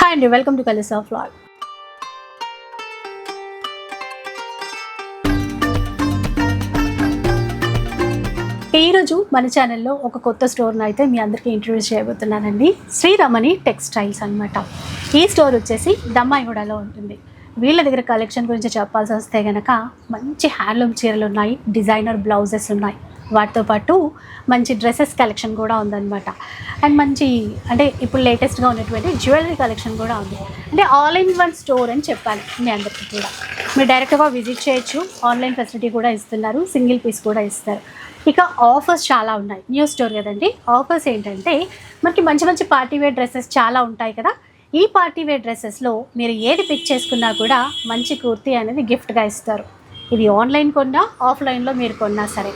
Hi అండి, welcome to colours of vlog. ఈరోజు మన ఛానల్లో ఒక కొత్త స్టోర్ని అయితే మీ అందరికీ ఇంట్రడ్యూస్ చేయబోతున్నానండి. శ్రీరమణి టెక్స్టైల్స్ అనమాట. ఈ స్టోర్ వచ్చేసి దమ్మాయిగూడలో ఉంటుంది. వీళ్ళ దగ్గర కలెక్షన్ గురించి చెప్పాల్సి వస్తే కనుక మంచి హ్యాండ్లూమ్ చీరలు ఉన్నాయి, డిజైనర్ బ్లౌజెస్ ఉన్నాయి, వాటితో పాటు మంచి డ్రెస్సెస్ కలెక్షన్ కూడా ఉందన్నమాట. అండ్ మంచి అంటే ఇప్పుడు లేటెస్ట్గా ఉన్నటువంటి జ్యువెలరీ కలెక్షన్ కూడా ఉంది. అంటే ఆల్ ఇన్ వన్ స్టోర్ అని చెప్పాలి మీ అందరికీ కూడా. మీరు డైరెక్ట్గా విజిట్ చేయొచ్చు. ఆన్లైన్ ఫెసిలిటీ కూడా ఇస్తున్నారు, సింగిల్ పీస్ కూడా ఇస్తారు. ఇక ఆఫర్స్ చాలా ఉన్నాయి. న్యూ స్టోర్ కదండి. ఆఫర్స్ ఏంటంటే మనకి మంచి మంచి పార్టీ వేర్ డ్రెస్సెస్ చాలా ఉంటాయి కదా. ఈ పార్టీ వేర్ డ్రెస్సెస్లో మీరు ఏది పిక్ చేసుకున్నా కూడా మంచి కుర్తీ అనేది గిఫ్ట్గా ఇస్తారు. ఇది ఆన్లైన్ కొన్నా ఆఫ్లైన్లో మీరు కొన్నా సరే.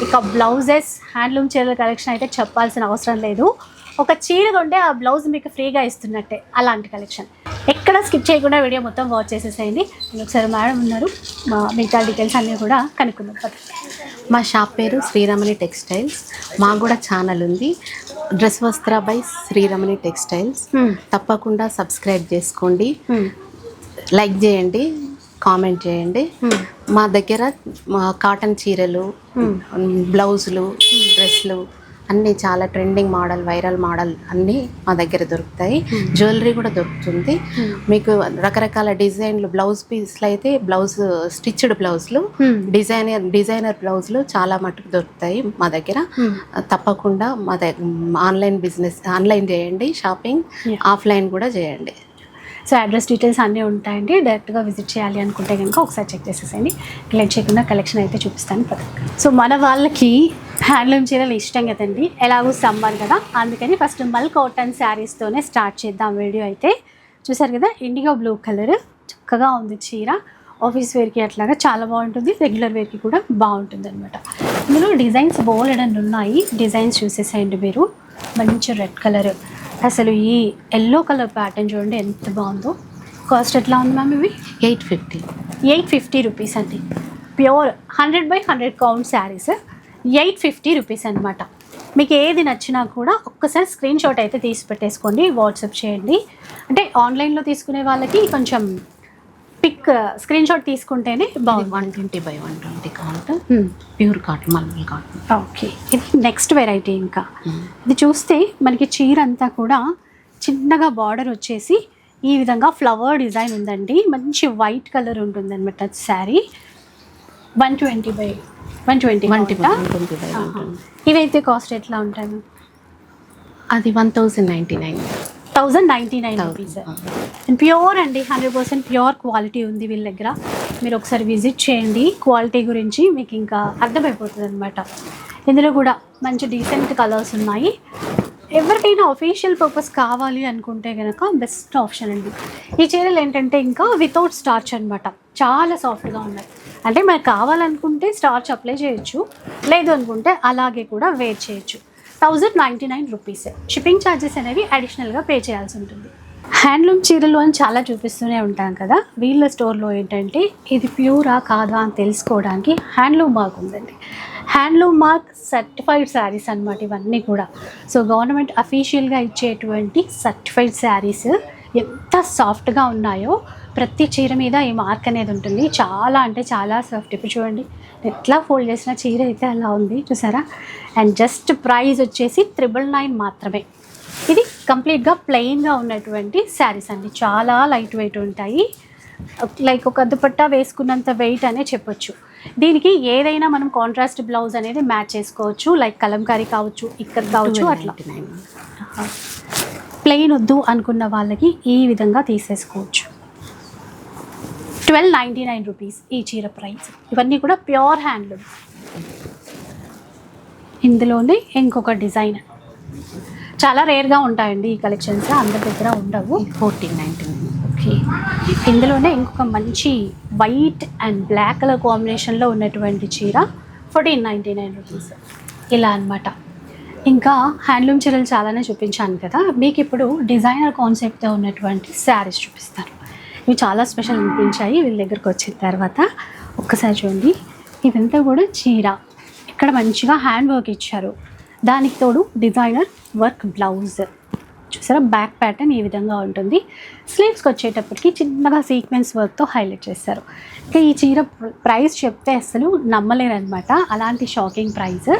ఇక బ్లౌజెస్, హ్యాండ్లూమ్ చీరల కలెక్షన్ అయితే చెప్పాల్సిన అవసరం లేదు. ఒక చీర కొంటే ఆ బ్లౌజ్ మీకు ఫ్రీగా ఇస్తున్నట్టే, అలాంటి కలెక్షన్. ఎక్కడ స్కిప్ చేయకుండా వీడియో మొత్తం వాచ్ చేసేసేయండి. ఒకసారి మేడం ఉన్నారు, మిగతా డీటెయిల్స్ అన్నీ కూడా కనుక్కుందాం. మా షాప్ పేరు శ్రీరమణి టెక్స్టైల్స్. మాకు కూడా ఛానల్ ఉంది, డ్రెస్ వస్త్ర బై శ్రీరమణి టెక్స్టైల్స్. తప్పకుండా సబ్స్క్రైబ్ చేసుకోండి, లైక్ చేయండి, కామెంట్ చేయండి. మా దగ్గర కాటన్ చీరలు, బ్లౌజులు, డ్రెస్లు అన్నీ చాలా ట్రెండింగ్ మోడల్, వైరల్ మోడల్ అన్నీ మా దగ్గర దొరుకుతాయి. జ్యువెలరీ కూడా దొరుకుతుంది. మీకు రకరకాల డిజైన్లు, బ్లౌజ్ పీస్లు అయితే బ్లౌజ్ స్టిచ్డ్ బ్లౌజ్లు, డిజైనర్ బ్లౌజ్లు చాలా మటుకు దొరుకుతాయి మా దగ్గర. తప్పకుండా మా ఆన్లైన్ చేయండి షాపింగ్, ఆఫ్లైన్ కూడా చేయండి. సో అడ్రస్ డీటెయిల్స్ అన్నీ ఉంటాయండి. డైరెక్ట్గా విజిట్ చేయాలి అనుకుంటే కనుక ఒకసారి చెక్ చేసేసండి. లేట్ చేయకుండా కలెక్షన్ అయితే చూపిస్తాను. సో మన వాళ్ళకి హ్యాండ్లూమ్ చీరలు ఇష్టం కదండి, ఎలాగో సమ్మర్ కదా, అందుకని ఫస్ట్ మల్ కాటన్ శారీస్తోనే స్టార్ట్ చేద్దాం వీడియో అయితే. చూసారు కదా, ఇండిగో బ్లూ కలర్ చక్కగా ఉంది చీర. ఆఫీస్ వేర్కి అట్లాగా చాలా బాగుంటుంది, రెగ్యులర్ వేర్కి కూడా బాగుంటుంది అనమాట. ఇందులో డిజైన్స్ బోలెడన్ని ఉన్నాయి. డిజైన్స్ చూసేసేయండి మీరు. మంచి రెడ్ కలర్, అసలు ఈ ఎల్లో కలర్ ప్యాటర్న్ చూడండి ఎంత బాగుందో. కాస్ట్ ఎట్లా ఉంది మ్యామ్ ఇవి? 850 రూపీస్ అండి. ప్యూర్ 100/100 కౌంట్ శారీస్ 850 రూపీస్ అనమాట. మీకు ఏది నచ్చినా కూడా ఒక్కసారి స్క్రీన్ షాట్ అయితే తీసి పెట్టేసుకోండి, వాట్సాప్ చేయండి. అంటే ఆన్లైన్లో తీసుకునే వాళ్ళకి కొంచెం పిక్ స్క్రీన్ షాట్ తీసుకుంటేనే బాగుంది. 120/120 count, pure cotton, mulmul cotton. Okay, ఇది నెక్స్ట్ వెరైటీ. ఇంకా ఇది చూస్తే మనకి చీర అంతా కూడా చిన్నగా బార్డర్ వచ్చేసి ఈ విధంగా ఫ్లవర్ డిజైన్ ఉందండి. మంచి వైట్ కలర్ ఉంటుంది అనమాట శారీ. 120/120. ఇవైతే కాస్ట్ ఎట్లా ఉంటాయి? అది 1099 రూపీస్. ప్యూర్ అండి, 100% ప్యూర్ క్వాలిటీ ఉంది వీళ్ళ దగ్గర. మీరు ఒకసారి విజిట్ చేయండి, క్వాలిటీ గురించి మీకు ఇంకా అర్థమైపోతుంది అనమాట. ఇందులో కూడా మంచి డీసెంట్ కలర్స్ ఉన్నాయి. ఎవరికైనా అఫీషియల్ పర్పస్ కావాలి అనుకుంటే కనుక బెస్ట్ ఆప్షన్ అండి. ఈ చీరలు ఏంటంటే ఇంకా వితౌట్ స్టార్చ్ అనమాట, చాలా సాఫ్ట్గా ఉన్నాయి. అంటే మనకు కావాలనుకుంటే స్టార్చ్ అప్లై చేయొచ్చు, లేదు అనుకుంటే అలాగే కూడా వేర్ చేయొచ్చు. 1099 రూపీస్. షిప్పింగ్ ఛార్జెస్ అనేవి అడిషనల్గా పే చేయాల్సి ఉంటుంది. హ్యాండ్లూమ్ చీరలు అని చాలా చూపిస్తూనే ఉంటాం కదా. వీళ్ళ స్టోర్లో ఏంటంటే ఇది ప్యూరా కాదా అని తెలుసుకోవడానికి హ్యాండ్లూమ్ మార్క్ ఉందండి. హ్యాండ్లూమ్ మార్క్ సర్టిఫైడ్ శారీస్ అనమాట ఇవన్నీ కూడా. సో గవర్నమెంట్ అఫీషియల్గా ఇచ్చేటువంటి సర్టిఫైడ్ శారీస్ ఎంత సాఫ్ట్గా ఉన్నాయో, ప్రతి చీర మీద ఈ మార్క్ అనేది ఉంటుంది. చాలా అంటే చాలా సాఫ్ట్. ఇప్పుడు చూడండి, ఎట్లా ఫోల్డ్ చేసిన చీర అయితే అలా ఉంది, చూసారా. అండ్ జస్ట్ ప్రైస్ వచ్చేసి 999 మాత్రమే. ఇది కంప్లీట్గా ప్లెయిన్గా ఉన్నటువంటి శారీస్ అండి. చాలా లైట్ వెయిట్ ఉంటాయి, లైక్ ఒక దుపట్టా వేసుకున్నంత వెయిట్ అనే చెప్పొచ్చు. దీనికి ఏదైనా మనం కాంట్రాస్ట్ బ్లౌజ్ అనేది మ్యాచ్ చేసుకోవచ్చు, లైక్ కలంకారీ కావచ్చు, ఇక్కడ కావచ్చు. అట్లా ప్లెయిన్ వద్దు అనుకున్న వాళ్ళకి ఈ విధంగా తీసేసుకోవచ్చు. 1299 రూపీస్ ఈ చీర ప్రైస్. ఇవన్నీ కూడా ప్యూర్ హ్యాండ్లూమ్. ఇందులోనే ఇంకొక డిజైన్ చాలా రేర్గా ఉంటాయండి ఈ కలెక్షన్స్, అందరి దగ్గర ఉండవు. 1499. ఓకే, ఇందులోనే ఇంకొక మంచి వైట్ అండ్ బ్లాక్ కలర్ కాంబినేషన్లో ఉన్నటువంటి చీర 1499 రూపీస్. ఇలా అనమాట. ఇంకా హ్యాండ్లూమ్ చీరలు చాలానే చూపించాను కదా, మీకు ఇప్పుడు డిజైనర్ కాన్సెప్ట్తో ఉన్నటువంటి శారీస్ చూపిస్తాను. ఇవి చాలా స్పెషల్ అనిపించాయి వీళ్ళ దగ్గరకు వచ్చిన తర్వాత. ఒక్కసారి చూడండి, ఇదంతా కూడా చీర. ఇక్కడ మంచిగా హ్యాండ్ వర్క్ ఇచ్చారు, దానికి తోడు డిజైనర్ వర్క్ బ్లౌజ్. చూసారా బ్యాక్ ప్యాటర్న్ ఈ విధంగా ఉంటుంది. స్లీవ్స్కి వచ్చేటప్పటికి చిన్నగా సీక్వెన్స్ వర్క్తో హైలైట్ చేశారు. ఇంకా ఈ చీర ప్రైస్ చెప్తే అసలు నమ్మలేరనమాట, అలాంటి షాకింగ్ ప్రైస్.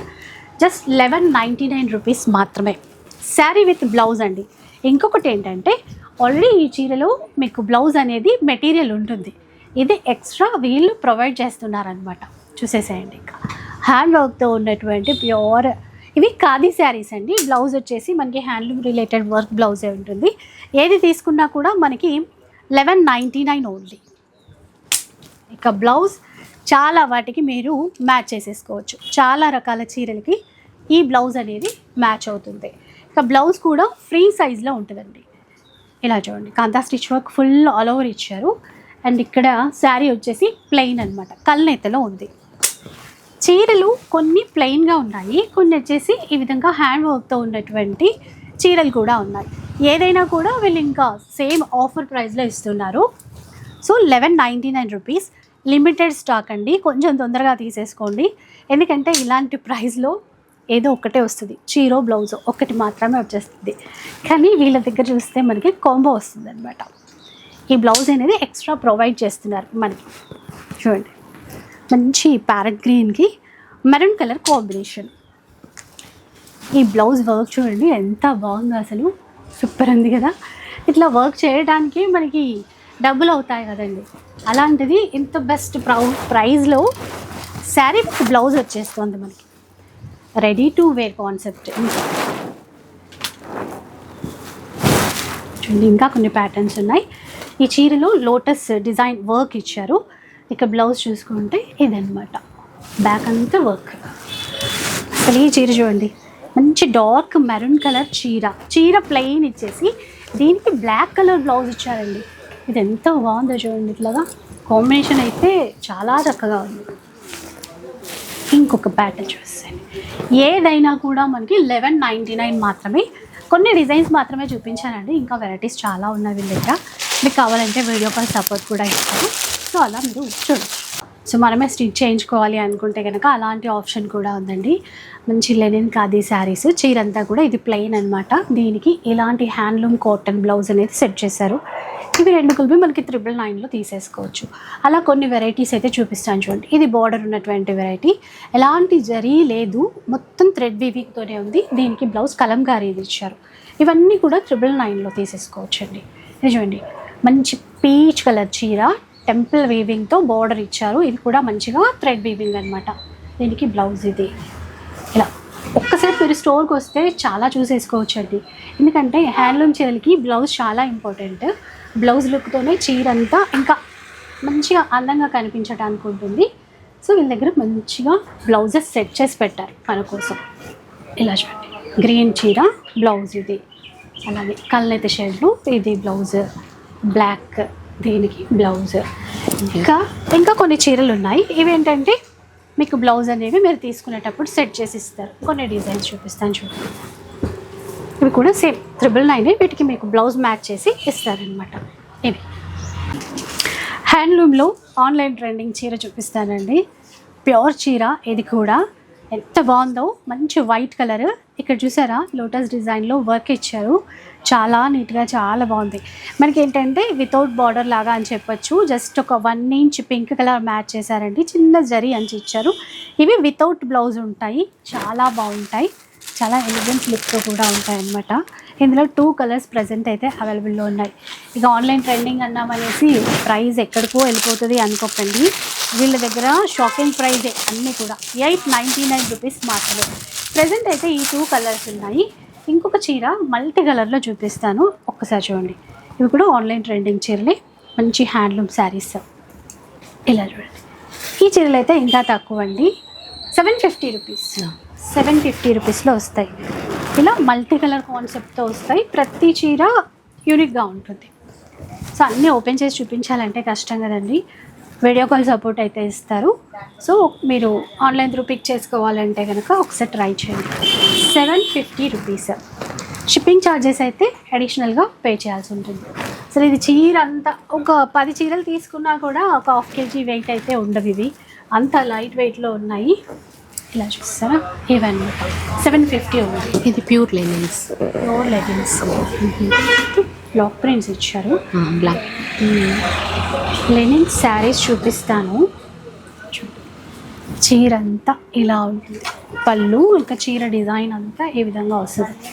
జస్ట్ 1199 రూపీస్ మాత్రమే. శారీ విత్ బ్లౌజ్ అండి. ఇంకొకటి ఏంటంటే ఆల్రెడీ ఈ చీరలో మీకు బ్లౌజ్ అనేది మెటీరియల్ ఉంటుంది, ఇది ఎక్స్ట్రా వీళ్ళు ప్రొవైడ్ చేస్తున్నారనమాట. చూసేసేయండి. ఇంకా హ్యాండ్ వర్క్తో ఉన్నటువంటి ప్యూర్ ఇవి ఖాదీ శారీస్ అండి. బ్లౌజ్ వచ్చేసి మనకి హ్యాండ్లూమ్ రిలేటెడ్ వర్క్ బ్లౌజే ఉంటుంది. ఏది తీసుకున్నా కూడా మనకి 1199 ఓన్లీ. ఇక బ్లౌజ్ చాలా వాటికి మీరు మ్యాచ్ చేసేసుకోవచ్చు. చాలా రకాల చీరలకి ఈ బ్లౌజ్ అనేది మ్యాచ్ అవుతుంది. ఇక బ్లౌజ్ కూడా ఫ్రీ సైజ్లో ఉంటుందండి. ఇలా చూడండి, kantha stitch work full all over ఇచ్చారు. అండ్ ఇక్కడ శారీ వచ్చేసి ప్లెయిన్ అనమాట, కల్నేతలో ఉంది. చీరలు కొన్ని ప్లెయిన్గా ఉన్నాయి, కొన్ని వచ్చేసి ఈ విధంగా హ్యాండ్ వర్క్తో ఉన్నటువంటి చీరలు కూడా ఉన్నాయి. ఏదైనా కూడా వీళ్ళు ఇంకా సేమ్ ఆఫర్ ప్రైస్లో ఇస్తున్నారు. So 1199 rupees. లిమిటెడ్ స్టాక్ అండి, కొంచెం తొందరగా తీసేసుకోండి. ఎందుకంటే ఇలాంటి ప్రైస్లో ఏదో ఒక్కటే వస్తుంది, చీరో బ్లౌజో ఒకటి మాత్రమే వచ్చేస్తుంది. కానీ వీళ్ళ దగ్గర చూస్తే మనకి కాంబో వస్తుంది అనమాట. ఈ బ్లౌజ్ అనేది ఎక్స్ట్రా ప్రొవైడ్ చేస్తున్నారు మనకి. చూడండి, మంచి ప్యారెట్ గ్రీన్కి మెరూన్ కలర్ కాంబినేషన్. ఈ బ్లౌజ్ వర్క్ చూడండి ఎంత బాగుందో, అసలు సూపర్ ఉంది కదా. ఇట్లా వర్క్ చేయడానికి మనకి డబ్బులు అవుతాయి కదండి, అలాంటిది ఇంత బెస్ట్ ప్రైస్లో శారీ బ్లౌజ్ వచ్చేస్తుంది మనకి. Ready to wear concept. చూడండి, ఇంకా కొన్ని ప్యాటర్న్స్ ఉన్నాయి. ఈ చీరలో లోటస్ డిజైన్ వర్క్ ఇచ్చారు. ఇక బ్లౌజ్ చూసుకుంటే ఇదనమాట, బ్యాక్ అంతా వర్క్. అసలు ఈ చీర చూడండి, మంచి డార్క్ మెరూన్ కలర్ చీర ప్లెయిన్ ఇచ్చేసి దీనికి బ్లాక్ కలర్ బ్లౌజ్ ఇచ్చారండి. ఇది ఎంత బాగుందో చూడండి, ఇట్లాగా కాంబినేషన్ అయితే చాలా చక్కగా ఉంది. ఇంకొక ప్యాటర్న్ చూస్తాను, ఏదైనా కూడా మనకి 1199 మాత్రమే. కొన్ని డిజైన్స్ మాత్రమే చూపించానండి, ఇంకా వెరైటీస్ చాలా ఉన్నాయి వీళ్ళ దగ్గర. మీకు కావాలంటే వీడియో కాల్ సపోర్ట్ కూడా ఇస్తారు. సో అలా మీరు చూడొచ్చు. సో మనమే స్టిచ్ చేయించుకోవాలి అనుకుంటే కనుక అలాంటి ఆప్షన్ కూడా ఉందండి. మంచి లెనిన్ ఖాదీ శారీస్, చీర అంతా కూడా ఇది ప్లెయిన్ అనమాట. దీనికి ఇలాంటి హ్యాండ్లూమ్ కాటన్ బ్లౌజ్ అనేది సెట్ చేశారు. ఇవి రెండు కలిపి మనకి 999లో తీసేసుకోవచ్చు. అలా కొన్ని వెరైటీస్ అయితే చూపిస్తాను చూడండి. ఇది బార్డర్ ఉన్నటువంటి వెరైటీ, ఎలాంటి జరీ లేదు, మొత్తం థ్రెడ్ వీవింగ్తోనే ఉంది. దీనికి బ్లౌజ్ కలంకారీ ఇది ఇచ్చారు. ఇవన్నీ కూడా 999లో తీసేసుకోవచ్చు అండి. ఇది చూడండి, మంచి పీచ్ కలర్ చీర, టెంపుల్ వీవింగ్తో బార్డర్ ఇచ్చారు. ఇది కూడా మంచిగా థ్రెడ్ వీవింగ్ అనమాట. దీనికి బ్లౌజ్ ఇది. ఇలా ఒక్కసారి మీరు స్టోర్కి వస్తే చాలా చూసేసుకోవచ్చు అండి, ఎందుకంటే హ్యాండ్లూమ్ చీరలకి బ్లౌజ్ చాలా ఇంపార్టెంట్. బ్లౌజ్ లుక్తోనే చీర అంతా ఇంకా మంచిగా అందంగా కనిపించడానికి ఉంటుంది. సో వీళ్ళ దగ్గర మంచిగా బ్లౌజెస్ సెట్ చేసి పెట్టారు మన కోసం. ఇలా చూడండి, గ్రీన్ చీర బ్లౌజ్ ఇది, అలాగే కళ్ళైతే షేడ్లు ఇది బ్లౌజ్, బ్లాక్ దీనికి బ్లౌజ్. ఇంకా కొన్ని చీరలు ఉన్నాయి. ఇవేంటంటే మీకు బ్లౌజ్ అనేవి మీరు తీసుకునేటప్పుడు సెట్ చేసి ఇస్తారు. కొన్ని డిజైన్స్ చూపిస్తాను చూడండి. ఇవి కూడా సేమ్ 999, వీటికి మీకు బ్లౌజ్ మ్యాచ్ చేసి ఇస్తారనమాట. ఇవి హ్యాండ్లూమ్లో ఆన్లైన్ ట్రెండింగ్ చీర చూపిస్తానండి. ప్యూర్ చీర, ఇది కూడా ఎంత బాగుందో, మంచి వైట్ కలర్. ఇక్కడ చూసారా లోటస్ డిజైన్లో వర్క్ ఇచ్చారు, చాలా నీట్గా చాలా బాగుంది. మనకి ఏంటంటే వితౌట్ బార్డర్ లాగా అని చెప్పొచ్చు. జస్ట్ ఒక 1 ఇంచ్ పింక్ కలర్ మ్యాచ్ చేశారండి, చిన్న జరీ అంచి ఇచ్చారు. ఇవి వితౌట్ బ్లౌజ్ ఉంటాయి, చాలా బాగుంటాయి, చాలా ఎలిగెన్స్ లుక్తో కూడా ఉంటాయి అన్నమాట. ఇందులో 2 కలర్స్ ప్రజెంట్ అయితే అవైలబుల్లో ఉన్నాయి. ఇక ఆన్లైన్ ట్రెండింగ్ అన్నామనేసి ప్రైస్ ఎక్కడికో వెళ్ళిపోతుంది అనుకోకండి. వీళ్ళ దగ్గర షాకింగ్ ప్రైజే అన్నీ కూడా 899 రూపీస్ మాత్రమే. ప్రజెంట్ అయితే ఈ 2 కలర్స్ ఉన్నాయి. ఇంకొక చీర మల్టీ కలర్లో చూపిస్తాను, ఒక్కసారి చూడండి. ఇవి కూడా ఆన్లైన్ ట్రెండింగ్ చీరలే, మంచి హ్యాండ్లూమ్ శారీస్. ఇలా చూడండి, ఈ చీరలు అయితే ఇంకా తక్కువ అండి, 750 రూపీస్. 750 రూపీస్లో వస్తాయి. ఇలా మల్టీ కలర్ కాన్సెప్ట్తో వస్తాయి. ప్రతి చీర యూనిక్గా ఉంటుంది. సో అన్నీ ఓపెన్ చేసి చూపించాలంటే కష్టం కదండి. వీడియో కాల్ సపోర్ట్ అయితే ఇస్తారు. సో మీరు ఆన్లైన్ త్రూ పిక్ చేసుకోవాలంటే కనుక ఒకసారి ట్రై చేయండి. 750 రూపీస్. షిప్పింగ్ ఛార్జెస్ అయితే అడిషనల్గా పే చేయాల్సి ఉంటుంది. అసలు ఇది చీర అంతా ఒక 10 చీరలు తీసుకున్నా కూడా ఒక 1/2 kg వెయిట్ అయితే ఉండవు. ఇవి అంత లైట్ వెయిట్లో ఉన్నాయి. ఇలా చూస్తారా, ఇవన్నమాట 750 ఉంది. ఇది pure linens. Pure leggings, block prints ఇచ్చారు. బ్లాక్ లెనిన్ శారీస్ చూపిస్తాను. చీర అంతా ఇలా ఉంటుంది, పళ్ళు ఇంకా చీర డిజైన్ అంతా ఈ విధంగా వస్తుంది.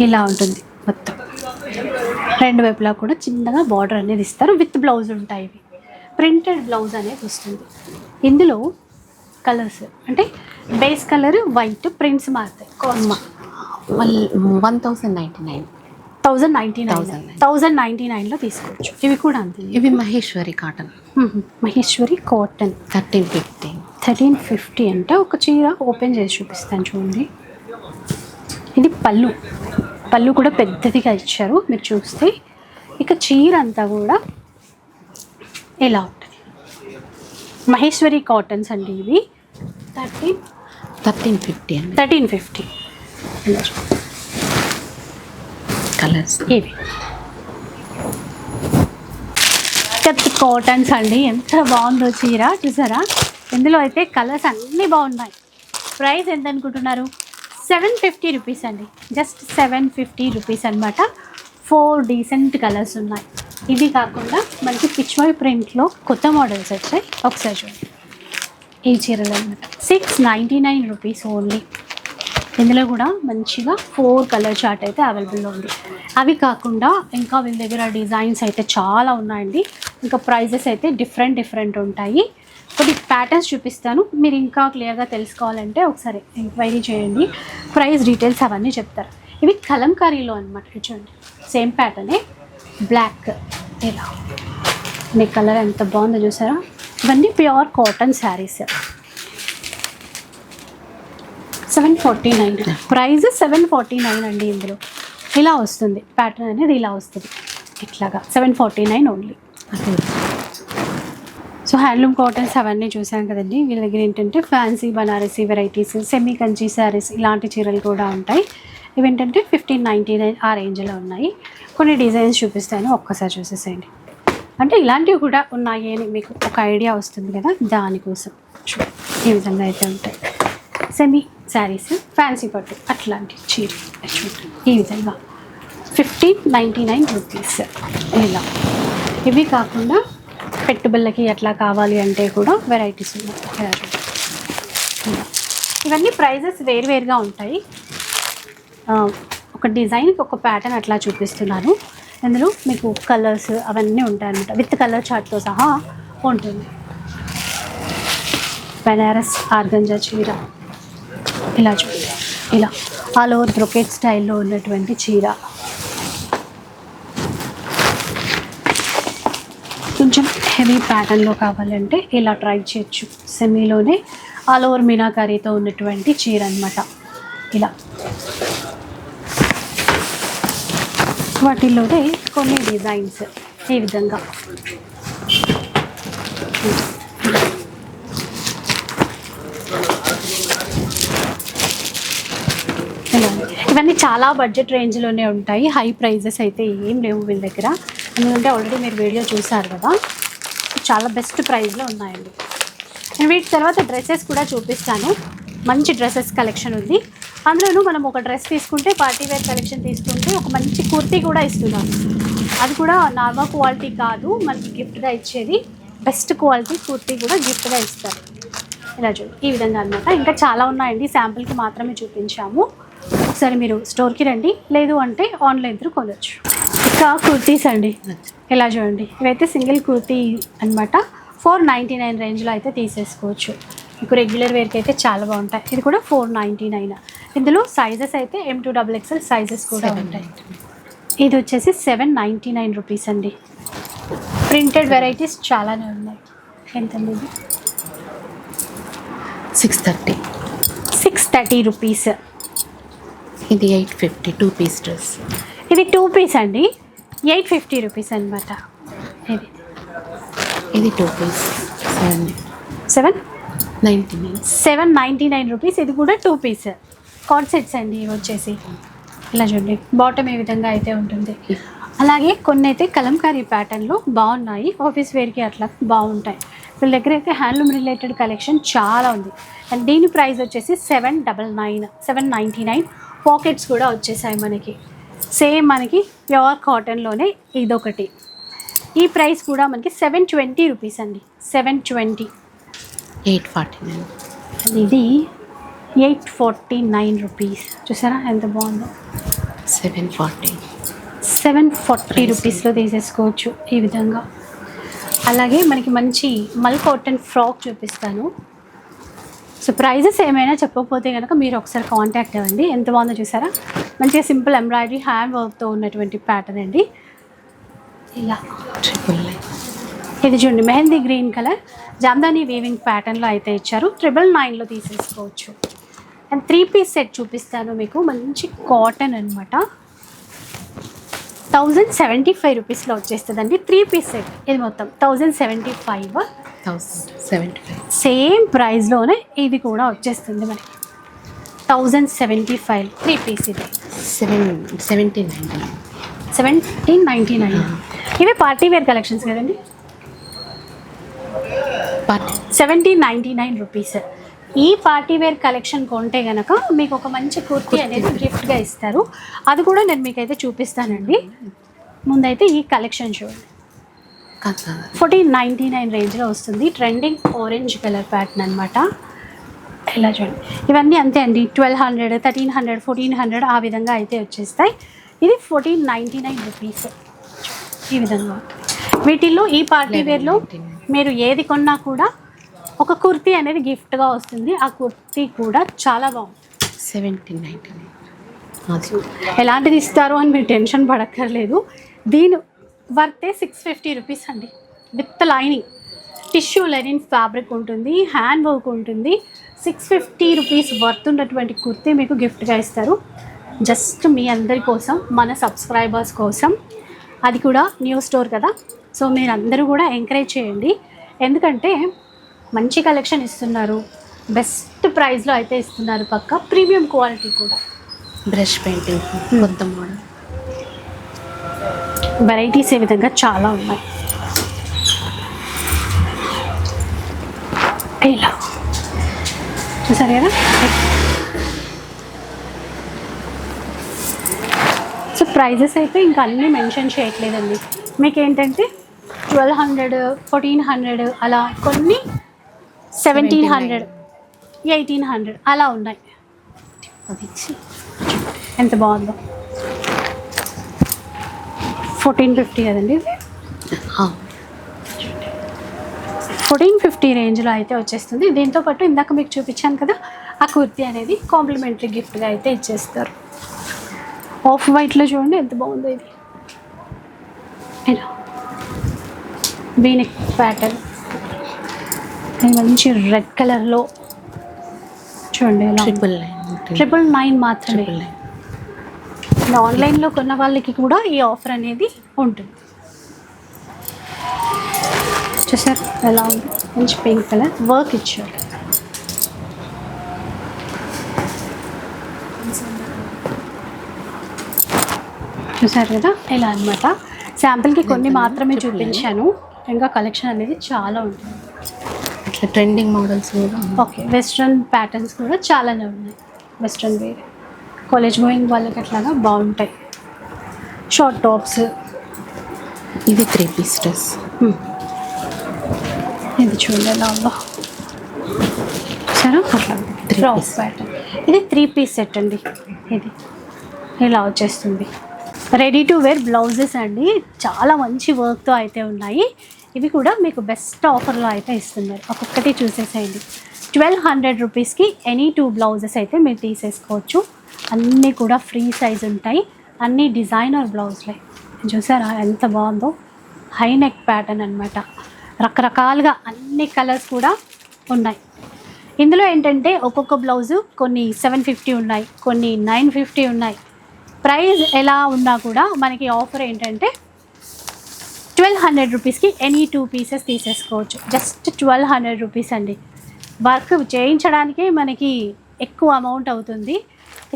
ఇలా ఉంటుంది మొత్తం, రెండు వైపులా కూడా చిన్నగా బార్డర్ అనేది ఇస్తారు. విత్ బ్లౌజ్ ఉంటాయి. ఇవి ప్రింటెడ్ బ్లౌజ్ అనేది వస్తుంది. ఇందులో కలర్స్ అంటే బేస్ కలర్ వైట్, ప్రింట్స్ మారుతాయి. కాస్ట్ 1099. 1099లో తీసుకోవచ్చు. ఇవి కూడా అంతే. ఇవి మహేశ్వరి కాటన్. మహేశ్వరి కాటన్ 1350 అంటే ఒక చీర ఓపెన్ చేసి చూపిస్తాను చూడండి. ఇది పళ్ళు, పళ్ళు కూడా పెద్దదిగా ఇచ్చారు మీరు చూస్తే. ఇక చీర అంతా కూడా ఇలా ఉంటుంది. మహేశ్వరి కాటన్స్ అండి ఇవి. 1350 అండి. 1350 కలర్స్ ఇవి కాటన్స్ అండి. ఎంత బాగుందో చీర చూసారా. ఇందులో అయితే కలర్స్ అన్నీ బాగున్నాయి. ప్రైస్ ఎంత అనుకుంటున్నారు? 750 రూపీస్ అండి. జస్ట్ 750 రూపీస్ అనమాట. 4 డీసెంట్ కలర్స్ ఉన్నాయి. ఇది కాకుండా మనకి పిచ్వాయ్ ప్రింట్లో కొత్త మోడల్స్ వచ్చాయి. ఒకసారి చూడండి ఈ చీరలు అనమాట. 699 రూపీస్ ఓన్లీ. ఇందులో కూడా మంచిగా 4 కలర్ చార్ట్ అయితే అవైలబుల్లో ఉంది. అవి కాకుండా ఇంకా వీళ్ళ దగ్గర డిజైన్స్ అయితే చాలా ఉన్నాయండి. ఇంకా ప్రైజెస్ అయితే డిఫరెంట్ ఉంటాయి. కొన్ని ప్యాటర్న్స్ చూపిస్తాను. మీరు ఇంకా క్లియర్గా తెలుసుకోవాలంటే ఒకసారి ఎంక్వైరీ చేయండి. ప్రైస్ డీటెయిల్స్ అవన్నీ చెప్తారు. ఇవి కలంకారీలో అనమాట. చూడండి సేమ్ ప్యాటర్నే, బ్లాక్ ఇలా. మీ కలర్ ఎంత బాగుందో చూసారా. ఇవన్నీ ప్యూర్ కాటన్ శారీస్. 749 ప్రైస్ 749 అండి. ఇందులో ఇలా వస్తుంది ప్యాటర్న్ అనేది, ఇలా వస్తుంది ఇట్లాగా. 749 ఓన్లీ. సో హ్యాండ్లూమ్ కాటన్స్ అవన్నీ చూసాం కదండి. వీళ్ళ దగ్గర ఏంటంటే fancy Banarasi varieties, semi Kanchi saris ఇలాంటి చీరలు కూడా ఉంటాయి. ఇవి ఏంటంటే 1599 ఆ రేంజ్లో ఉన్నాయి. కొన్ని డిజైన్స్ చూపిస్తాను, ఒక్కసారి చూసేసేయండి. అంటే ఇలాంటివి కూడా ఉన్నాయి అని మీకు ఒక ఐడియా వస్తుంది కదా, దానికోసం. ఈ విధంగా అయితే ఉంటాయి సెమీ శారీస్, ఫ్యాన్సీ పట్టు అట్లాంటి చీర చూడండి. ఈ విధంగా 1599 రూపీస్ ఇలా. ఇవి కాకుండా పెట్టుబడులకి ఎట్లా కావాలి అంటే కూడా వెరైటీస్ ఉన్నాయి. ఇవన్నీ ప్రైజెస్ వేరువేరుగా ఉంటాయి. ఒక డిజైన్కి ఒక ప్యాటర్న్ అట్లా చూపిస్తున్నాను. ఇందులో మీకు కలర్స్ అవన్నీ ఉంటాయి అన్నమాట. విత్ కలర్ చార్ట్తో సహా ఉంటుంది. బనారస్ ఆర్గంజా చీర ఇలా చూడండి. ఇలా ఆల్ ఓవర్ బ్రొకెట్ స్టైల్లో ఉన్నటువంటి చీర. కొంచెం హెవీ ప్యాటర్న్లో కావాలంటే ఇలా ట్రై చేయొచ్చు. సెమీలోనే ఆల్ ఓవర్ మీనాకారీతో ఉన్నటువంటి చీర అనమాట. ఇలా వాటిల్లోనే కొన్ని డిజైన్స్ ఈ విధంగా. ఇవన్నీ చాలా బడ్జెట్ రేంజ్లోనే ఉంటాయి. హై ప్రైజెస్ అయితే ఏం లేవు వీళ్ళ దగ్గర. ఎందుకంటే ఆల్రెడీ మీరు వీడియో చూసారు కదా, చాలా బెస్ట్ ప్రైస్లో ఉన్నాయండి. నేను వీటి తర్వాత డ్రెస్సెస్ కూడా చూపిస్తాను. మంచి డ్రెస్సెస్ కలెక్షన్ ఉంది. అందులోనూ మనం ఒక డ్రెస్ తీసుకుంటే, పార్టీ వేర్ కలెక్షన్ తీసుకుంటే ఒక మంచి కుర్తీ కూడా ఇస్తున్నాను. అది కూడా నార్మల్ క్వాలిటీ కాదు, మనకి గిఫ్ట్గా ఇచ్చేది. బెస్ట్ క్వాలిటీ కుర్తీ కూడా గిఫ్ట్గా ఇస్తారు. ఇలా చూడండి ఈ విధంగా అనమాట. ఇంకా చాలా ఉన్నాయండి, శాంపుల్కి మాత్రమే చూపించాము. ఒకసారి మీరు స్టోర్కి రండి, లేదు అంటే ఆన్లైన్ త్రూ కొనవచ్చు. ఇంకా కుర్తీస్ అండి, ఇలా చూడండి. ఇవైతే సింగిల్ కుర్తీ అనమాట. 499 రేంజ్లో అయితే తీసేసుకోవచ్చు. మీకు రెగ్యులర్ వేర్కి అయితే చాలా బాగుంటాయి. ఇది కూడా 499. ఇందులో సైజెస్ అయితే M2XXL సైజెస్ కూడా ఉంటాయి. ఇది వచ్చేసి 799 రూపీస్ అండి. ప్రింటెడ్ వెరైటీస్ చాలానే ఉన్నాయి. ఎంతండి ఇది? 630 రూపీస్. ఇది 850 2 పీస్ డ్రెస్. ఇది 2 పీస్ అండి, 850 రూపీస్ అనమాట. ఇది 2 పీస్ 799 రూపీస్. ఇది కూడా 2 పీస్ కార్డ్ సెట్స్ అండి. ఇవి వచ్చేసి ఇలా చూడండి, బాటమ్ ఏ విధంగా అయితే ఉంటుంది. అలాగే కొన్ని అయితే కలంకారీ ప్యాటర్న్లో బాగున్నాయి, ఆఫీస్ వేర్కి అట్లా బాగుంటాయి. వీళ్ళ దగ్గర అయితే హ్యాండ్లూమ్ రిలేటెడ్ కలెక్షన్ చాలా ఉంది. అండ్ దీని ప్రైస్ వచ్చేసి 799 పాకెట్స్ కూడా వచ్చేసాయి మనకి. సేమ్ మనకి ప్యూర్ కాటన్లోనే ఇదొకటి. ఈ ప్రైస్ కూడా మనకి 720 రూపీస్ అండి. 720. 849. ఇది 849 రూపీస్. చూసారా ఎంత బాగుందో. 740 రూపీస్లో తీసేసుకోవచ్చు ఈ విధంగా. అలాగే మనకి మంచి మల్ కాటన్ ఫ్రాక్ చూపిస్తాను. సో ప్రైజెస్ ఏమైనా చెప్పకపోతే కనుక మీరు ఒకసారి కాంటాక్ట్ అవ్వండి. ఎంత బాగుందో చూసారా, మంచిగా సింపుల్ ఎంబ్రాయిడరీ హ్యాండ్ వర్క్తో ఉన్నటువంటి ప్యాటర్న్ అండి. ఇలా ఇది చూడండి, mehndi green colour Jamdani weaving ప్యాటర్న్లో అయితే ఇచ్చారు. 999లో తీసేసుకోవచ్చు. అండ్ 3 పీస్ సెట్ చూపిస్తాను మీకు. మంచి కాటన్ అనమాట. 1075 రూపీస్లో వచ్చేస్తుందండి 3 పీస్ సెట్. ఇది మొత్తం 1075. సేమ్ ప్రైస్లోనే ఇది కూడా వచ్చేస్తుంది మనకి. 1075 3 పీస్. ఇది 1799. ఇవి పార్టీ వేర్ కలెక్షన్స్ కదండి. 1799 రూపీస్. ఈ పార్టీ వేర్ కలెక్షన్ కొంటే కనుక మీకు ఒక మంచి కుర్తీ అనేది గిఫ్ట్గా ఇస్తారు. అది కూడా నేను మీకైతే చూపిస్తానండి. ముందైతే ఈ కలెక్షన్ చూడండి. 1499 రేంజ్లో వస్తుంది. ట్రెండింగ్ ఆరెంజ్ కలర్ ప్యాటర్న్ అనమాట. ఇలా చూడండి, ఇవన్నీ అంతే అండి. 1200, 1300, 1400 ఆ విధంగా అయితే వచ్చేస్తాయి. ఇది 1499 రూపీస్ ఈ విధంగా. వీటిల్లో ఈ పార్టీ వేర్లో మీరు ఏది కొన్నా కూడా ఒక కుర్తీ అనేది గిఫ్ట్గా వస్తుంది. ఆ కుర్తీ కూడా చాలా బాగుంది. 1799. ఎలాంటిది ఇస్తారు అని మీరు టెన్షన్ పడక్కర్లేదు. దీని వర్తే 650 రూపీస్ అండి. With lining tissue linen fabric ఉంటుంది, హ్యాండ్ వర్క్ ఉంటుంది. 650 రూపీస్ వర్త్ ఉన్నటువంటి కుర్తీ మీకు గిఫ్ట్గా ఇస్తారు. జస్ట్ మీ అందరి కోసం, మన సబ్స్క్రైబర్స్ కోసం. అది కూడా న్యూ స్టోర్ కదా, సో మీరు అందరూ కూడా ఎంకరేజ్ చేయండి. ఎందుకంటే మంచి కలెక్షన్ ఇస్తున్నారు, బెస్ట్ ప్రైస్లో అయితే ఇస్తున్నారు. పక్క ప్రీమియం క్వాలిటీ కూడా. బ్రష్ పెయింటింగ్ కొత్త మోడల్ వెరైటీస్ ఏ విధంగా చాలా ఉన్నాయి. ఇలా చూసారు కదా. సో ప్రైజెస్ అయితే ఇంకా అన్నీ మెన్షన్ చేయట్లేదండి. మీకు ఏంటంటే 1200, 1400 అలా, కొన్ని 1700, 1800 అలా ఉన్నాయి. అది ఇచ్చి ఎంత బాగుందో. 1450 కదండి. 1450 రేంజ్లో అయితే వచ్చేస్తుంది. దీంతో పాటు ఇందాక మీకు చూపించాను కదా, ఆ కుర్తీ అనేది కాంప్లిమెంటరీ గిఫ్ట్గా అయితే ఇచ్చేస్తారు. ఆఫ్ వైట్లో చూడండి ఎంత బాగుందో. ఇది ఇలా వీనెక్ ప్యాటర్న్, మంచి రెడ్ కలర్లో చూడండి. 999 మాత్రమే. ఆన్లైన్లో కొన్న వాళ్ళకి కూడా ఈ ఆఫర్ అనేది ఉంటుంది. చూసారు ఎలా ఉంది, మంచి పింక్ కలర్ వర్క్ ఇచ్చారు. చూసారు కదా ఇలా అనమాట. శాంపిల్కి కొన్ని మాత్రమే చూపించాను, ఇంకా కలెక్షన్ అనేది చాలా ఉంటుంది. ఇట్లా ట్రెండింగ్ మోడల్స్ కూడా. ఓకే, వెస్ట్రన్ ప్యాటర్న్స్ కూడా చాలానే ఉన్నాయి. వెస్ట్రన్ వేర్ కాలేజ్ గోయింగ్ వాళ్ళకి అట్లాగా బాగుంటాయి. Short tops. ఇది 3 పీస్ డ్రెస్. ఇది చూడండి ఎలా ఉందో. సరే అట్లా ఫ్రాక్ ప్యాటర్న్. ఇది 3 పీస్ సెట్ అండి. ఇది ఇలా వచ్చేస్తుంది. రెడీ టు వేర్ బ్లౌజెస్ అండి, చాలా మంచి వర్క్తో అయితే ఉన్నాయి. ఇవి కూడా మీకు బెస్ట్ ఆఫర్లో అయితే ఇస్తున్నారు. ఒక్కొక్కటి చూసేసేయండి. 1200 రూపీస్కి ఎనీ 2 బ్లౌజెస్ అయితే మీరు తీసేసుకోవచ్చు. అన్నీ కూడా ఫ్రీ సైజ్ ఉంటాయి. అన్నీ డిజైనర్ బ్లౌజ్లే. చూసారా ఎంత బాగుందో. హై నెక్ ప్యాటర్న్ అనమాట. రకరకాలుగా అన్ని కలర్స్ కూడా ఉన్నాయి. ఇందులో ఏంటంటే ఒక్కొక్క బ్లౌజు కొన్ని 750 ఉన్నాయి, కొన్ని 950 ఉన్నాయి. ప్రైస్ ఎలా ఉన్నా కూడా మనకి ఆఫర్ ఏంటంటే 1200 రూపీస్కి ఎనీ 2 పీసెస్ తీసేసుకోవచ్చు. జస్ట్ 1200 రూపీస్ అండి. వర్క్ చేయించడానికే మనకి ఎక్కువ అమౌంట్ అవుతుంది.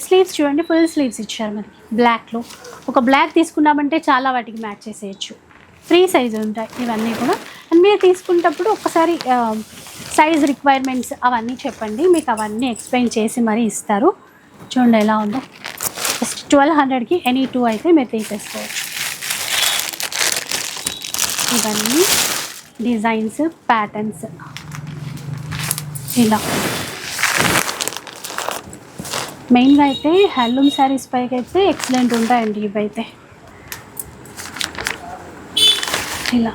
స్లీవ్స్ చూడండి, ఫుల్ స్లీవ్స్ ఇచ్చారు మనకి బ్లాక్లో. ఒక బ్లాక్ తీసుకున్నామంటే చాలా వాటికి మ్యాచ్ చేసేయచ్చు. ఫ్రీ సైజు ఉంటాయి ఇవన్నీ కూడా. అండ్ మీరు తీసుకునేటప్పుడు ఒక్కసారి సైజ్ రిక్వైర్మెంట్స్ అవన్నీ చెప్పండి, మీకు అవన్నీ ఎక్స్ప్లెయిన్ చేసి మరీ ఇస్తారు. చూడండి ఎలా ఉందో. జస్ట్ 1200కి ఎనీ 2 అయితే మీరు తీసేసుకోవచ్చు. ఇవన్నీ డిజైన్స్, ప్యాటర్న్స్ ఇలా. మెయిన్గా అయితే హ్యాండ్లూమ్ శారీస్ పైకి అయితే ఎక్సలెంట్ ఉంటాయండి ఇవైతే. ఇలా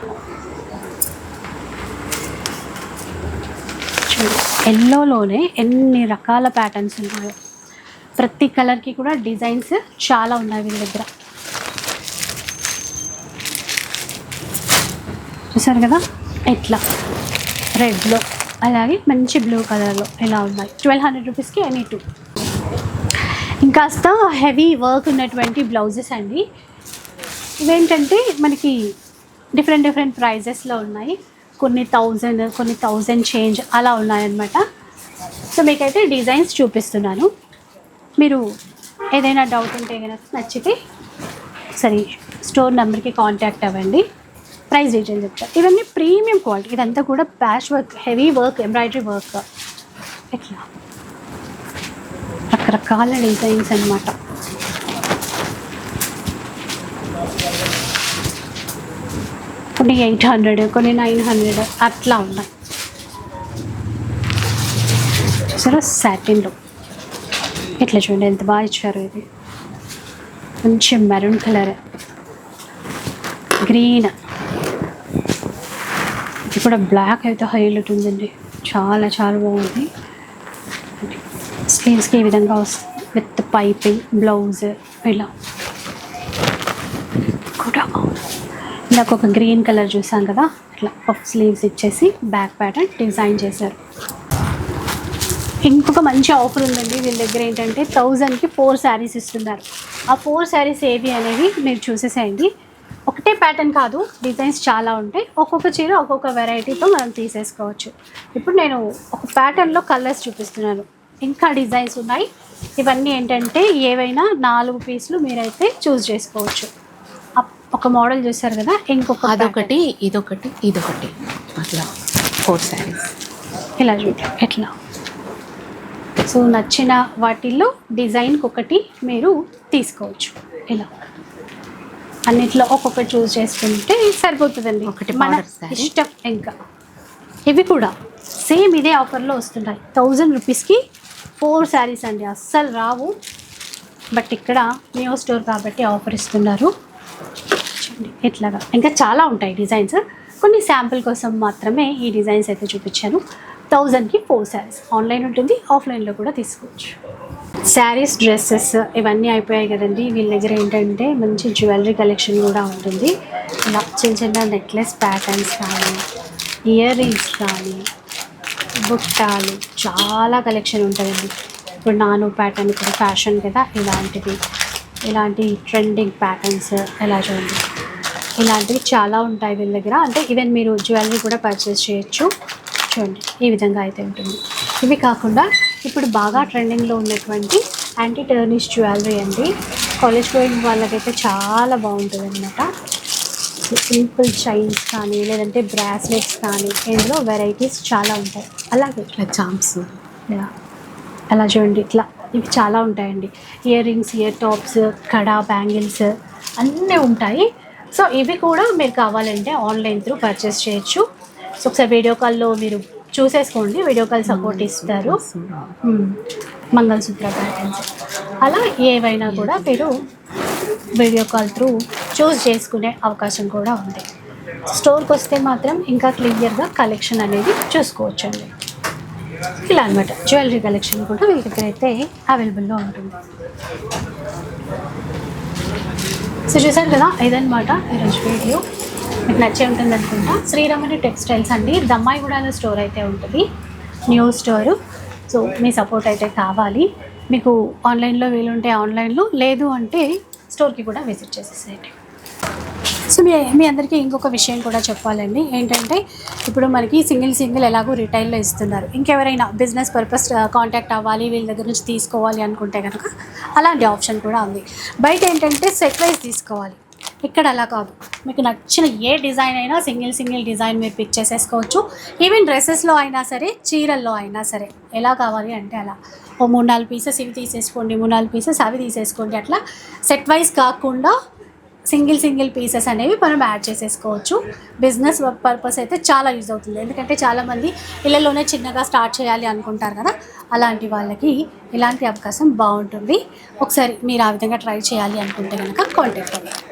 చూడండి, ఎల్లోలోనే ఎన్ని రకాల ప్యాటర్న్స్ ఉన్నాయో. ప్రతి కలర్కి కూడా డిజైన్స్ చాలా ఉన్నాయి వీళ్ళ దగ్గర. చూసారు కదా, ఇట్లా రెడ్లో, అలాగే మంచి బ్లూ కలర్లో ఇలా ఉన్నాయి. 1200 రూపీస్కి ఎనీ 2. ఇంకాస్త హెవీ వర్క్ ఉన్నటువంటి బ్లౌజెస్ అండి. ఇవేంటంటే మనకి డిఫరెంట్ ప్రైజెస్లో ఉన్నాయి. కొన్ని 1000, కొన్ని 1000 చేంజ్ అలా ఉన్నాయన్నమాట. సో మీకైతే డిజైన్స్ చూపిస్తున్నాను. మీరు ఏదైనా డౌట్ ఉంటే కనుక నచ్చితే సరే స్టోర్ నెంబర్కి కాంటాక్ట్ అవ్వండి, ప్రైస్ డీటెయిల్ చెప్తారు. ఇవన్నీ ప్రీమియం క్వాలిటీ. ఇదంతా కూడా patch work, heavy work, embroidery work, ఇట్లా రకరకాల డిజైన్స్ అన్నమాట. కొన్ని 800, కొన్ని 900 అట్లా ఉన్నాయి. చూసారా సాటిన్లో ఇట్లా చూడండి ఎంత బాగా ఇచ్చారు. ఇది మంచి మెరూన్ కలర్, గ్రీన్, ఇది కూడా బ్లాక్ అయితే హైలైట్ ఉందండి. చాలా బాగుంది. స్లీవ్స్కి ఈ విధంగా వస్తుంది విత్ పైపింగ్ బ్లౌజ్. ఇలా కూడా ఇందాక ఒక గ్రీన్ కలర్ చూసాం కదా, ఇట్లా పఫ్ స్లీవ్స్ ఇచ్చేసి బ్యాక్ ప్యాటర్న్ డిజైన్ చేశారు. ఇంకొక మంచి ఆఫర్ ఉందండి వీళ్ళ దగ్గర. ఏంటంటే 1000కి 4 శారీస్ ఇస్తున్నారు. ఆ 4 శారీస్ ఏవి అనేవి మీరు చూసేసేయండి. ఒకటే ప్యాటర్న్ కాదు, డిజైన్స్ చాలా ఉంటాయి. ఒక్కొక్క చీర ఒక్కొక్క వెరైటీతో మనం తీసేసుకోవచ్చు. ఇప్పుడు నేను ఒక ప్యాటర్న్లో కలర్స్ చూపిస్తున్నాను, ఇంకా డిజైన్స్ ఉన్నాయి. ఇవన్నీ ఏంటంటే ఏవైనా 4 పీసులు మీరైతే చూస్ చేసుకోవచ్చు. ఒక మోడల్ చూసారు కదా, ఇంకొక అదొకటి, ఇదొకటి, ఇదొకటి, అట్లా 4 శారీస్ ఇలా చూడండి ఎట్లా. సో నచ్చిన వాటిల్లో డిజైన్కి ఒకటి మీరు తీసుకోవచ్చు. ఇలా అన్నిట్లో ఒక్కొక్కటి చూస్ చేసుకుంటే సరిపోతుందండి, ఒకటి మన ఇష్టం. ఇంకా ఇవి కూడా సేమ్ ఇదే ఆఫర్లో వస్తున్నాయి. 1000 రూపీస్కి 4 శారీస్ అండి. అస్సలు రావు, బట్ ఇక్కడ న్యూ స్టోర్ కాబట్టి ఆఫర్ ఇస్తున్నారు. చూడండి ఇట్లాగా ఇంకా చాలా ఉంటాయి డిజైన్స్. కొన్ని శాంపుల్ కోసం మాత్రమే ఈ డిజైన్స్ అయితే చూపించాను. 1000కి 4 శారీస్. ఆన్లైన్ ఉంటుంది, ఆఫ్లైన్లో కూడా తీసుకోవచ్చు. శారీస్, డ్రెస్సెస్ ఇవన్నీ అయిపోయాయి కదండి. వీళ్ళ దగ్గర ఏంటంటే మంచి జ్యువెలరీ కలెక్షన్ కూడా ఉంటుంది. ఇలా చిన్న నెక్లెస్ ప్యాటర్న్స్ కానీ, ఇయర్ రింగ్స్ కానీ, బుట్టాలు, చాలా కలెక్షన్ ఉంటుందండి. ఇప్పుడు నాను ప్యాటర్న్ ఇప్పుడు ఫ్యాషన్ కదా, ఇలాంటి ట్రెండింగ్ ప్యాటర్న్స్ ఎలా చూడండి. ఇలాంటివి చాలా ఉంటాయి వీళ్ళ దగ్గర. అంటే ఈవెన్ మీరు జ్యువెలరీ కూడా పర్చేస్ చేయొచ్చు. చూడండి ఈ విధంగా అయితే ఉంటుంది. ఇవి కాకుండా ఇప్పుడు బాగా ట్రెండింగ్లో ఉన్నటువంటి యాంటీ టర్నిష్ జ్యువెలరీ అండి. కాలేజ్ గోయింగ్ వాళ్ళకైతే చాలా బాగుంటుంది అనమాట. సింపుల్ చైన్స్ కానీ, లేదంటే బ్రాస్లెట్స్ కానీ, ఇందులో వెరైటీస్ చాలా ఉంటాయి. అలాగే ఇట్లా చామ్స్, అలా చూడండి ఇట్లా ఇవి చాలా ఉంటాయండి. ఇయర్ రింగ్స్, ఇయర్ టాప్స్, కడా, బ్యాంగిల్స్ అన్నీ ఉంటాయి. సో ఇవి కూడా మీరు కావాలంటే ఆన్లైన్ త్రూ పర్చేస్ చేయొచ్చు. సో ఒకసారి వీడియో కాల్లో మీరు చూసేసుకోండి, వీడియో కాల్ సపోర్ట్ ఇస్తారు. మంగళసూత్ర ప్యాటర్న్స్ అలా ఏవైనా కూడా మీరు వీడియో కాల్ త్రూ చూస్ చేసుకునే అవకాశం కూడా ఉంది. స్టోర్కి వస్తే మాత్రం ఇంకా క్లియర్గా కలెక్షన్ అనేది చూసుకోవచ్చండి. ఇలా అనమాట. జ్యువెలరీ కలెక్షన్ కూడా వీళ్ళ దగ్గర అయితే అవైలబుల్లో ఉంటుంది. సో చూసారు కదా, ఇదనమాట ఈరోజు వీడియో. మీకు నచ్చే ఉంటుంది అనుకుంటా. శ్రీరమణి టెక్స్టైల్స్ అండి, దమ్మాయిగూడలో స్టోర్ అయితే ఉంటుంది, న్యూ స్టోరు. సో మీ సపోర్ట్ అయితే కావాలి. మీకు ఆన్లైన్లో వీలుంటే ఆన్లైన్లో, లేదు అంటే స్టోర్కి కూడా విజిట్ చేసేసేయండి. సో మీ అందరికీ ఇంకొక విషయం కూడా చెప్పాలండి. ఏంటంటే ఇప్పుడు మనకి సింగిల్ ఎలాగో రిటైల్లో ఇస్తున్నారు. ఇంకెవరైనా బిజినెస్ పర్పస్ కాంటాక్ట్ అవ్వాలి, వీళ్ళ దగ్గర నుంచి తీసుకోవాలి అనుకుంటే కనుక అలాంటి ఆప్షన్ కూడా ఉంది. బయట ఏంటంటే సెట్ వైజ్ తీసుకోవాలి. ఇక్కడ అలా కాదు, మీకు నచ్చిన ఏ డిజైన్ అయినా సింగిల్ డిజైన్ మీరు పిక్ చేసేసుకోవచ్చు. ఈవెన్ డ్రెస్సెస్లో అయినా సరే, చీరల్లో అయినా సరే, ఎలా కావాలి అంటే అలా ఓ 3-4 పీసెస్ ఇవి తీసేసుకోండి, 3-4 పీసెస్ అవి తీసేసుకోండి. అట్లా సెట్ వైజ్ కాకుండా సింగిల్ పీసెస్ అనేవి మనం యాడ్ చేసేసుకోవచ్చు. బిజినెస్ పర్పస్ అయితే చాలా యూజ్ అవుతుంది. ఎందుకంటే చాలామంది ఇళ్ళలోనే చిన్నగా స్టార్ట్ చేయాలి అనుకుంటారు కదా, అలాంటి వాళ్ళకి ఇలాంటి అవకాశం బాగుంటుంది. ఒకసారి మీరు ఆ విధంగా ట్రై చేయాలి అనుకుంటే కనుక కాంటాక్ట్ అవ్వండి.